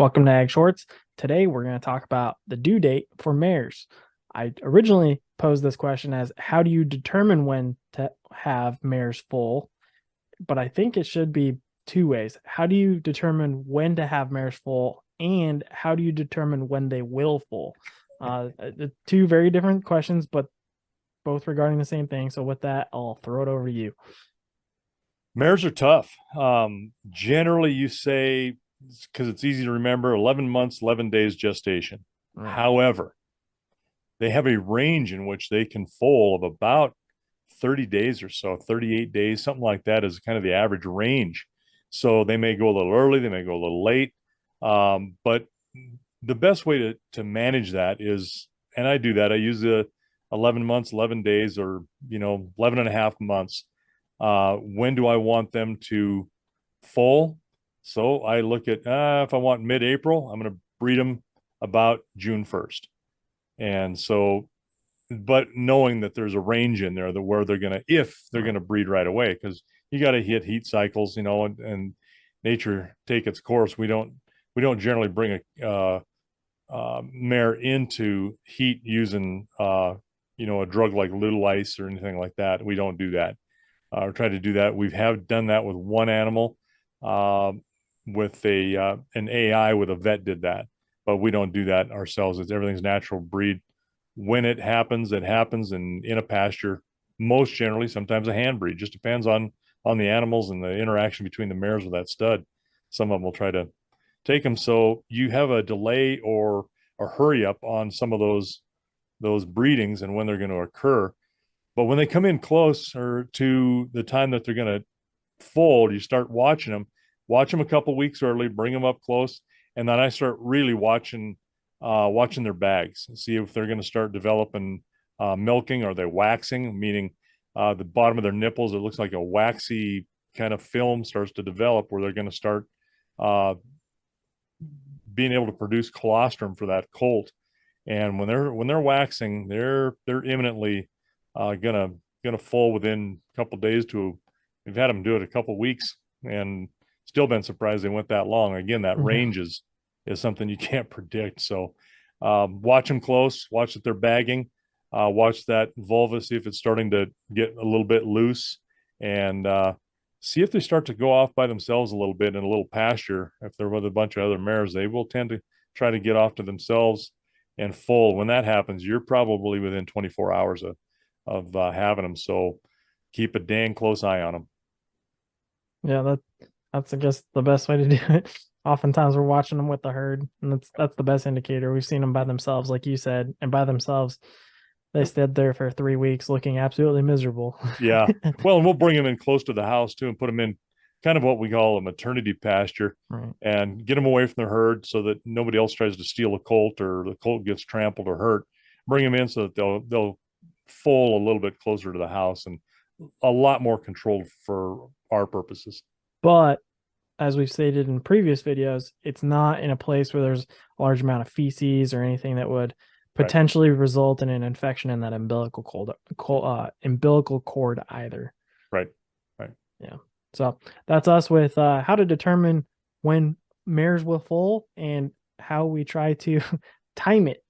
Welcome to Ag Shorts. Today we're going to talk about the due date for mares. I originally posed this question as how do you determine when to have mares foal? But I think it should be two ways. How do you determine when to have mares foal, and how do you determine when they will foal? Two very different questions, but both regarding the same thing. So with that, I'll throw it over to you. Mares are tough. Generally, you say, because it's easy to remember, 11 months, 11 days gestation. Right. However, they have a range in which they can foal of about 30 days or so, 38 days, something like that is kind of the average range. So they may go a little early, they may go a little late. But the best way to manage that is, and I do that, I use the 11 months, 11 days, or, 11 and a half months. When do I want them to foal? So I look at if I want mid-April, I'm going to breed them about June 1st. And so, but knowing that there's a range in there that where they're going to, if they're going Right. to breed right away, because you got to hit heat cycles, and nature take its course. We don't generally bring a mare into heat using a drug like little ice or anything like that. We don't do that or try to do that. We have done that with one animal, uh, with an AI with a vet did that, but we don't do that ourselves. Everything's natural breed. When it happens, and in a pasture, most generally, sometimes a hand breed. Just depends on the animals and the interaction between the mares with that stud. Some of them will try to take them. So you have a delay or a hurry up on some of those breedings and when they're going to occur. But when they come in closer to the time that they're going to fold, you start watching them. Watch them a couple weeks early, bring them up close, and then I start really watching their bags, see if they're going to start developing milking. Are they waxing, meaning the bottom of their nipples, it looks like a waxy kind of film starts to develop where they're going to start uh, being able to produce colostrum for that colt. And when they're waxing, they're imminently gonna fall within a couple of days to. We've had them do it a couple of weeks and still been surprised they went that long. Again, that Yeah. range is something you can't predict. So watch them close, watch that they're bagging, watch that vulva, see if it's starting to get a little bit loose, and see if they start to go off by themselves a little bit in a little pasture. If they're with a bunch of other mares, they will tend to try to get off to themselves and full. When that happens, you're probably within 24 hours of having them. So keep a dang close eye on them. Yeah, that's I guess the best way to do it. Oftentimes we're watching them with the herd, and that's the best indicator. We've seen them by themselves, like you said, and by themselves, they stood there for 3 weeks looking absolutely miserable. Yeah. Well, and we'll bring them in close to the house too and put them in kind of what we call a maternity pasture Right. and get them away from the herd so that nobody else tries to steal a colt or the colt gets trampled or hurt. Bring them in so that they'll foal a little bit closer to the house and a lot more controlled for our purposes. But as we've stated in previous videos, it's not in a place where there's a large amount of feces or anything that would Right. potentially result in an infection in that umbilical cord either. Right. Right. Yeah. So that's us with how to determine when mares will foal and how we try to time it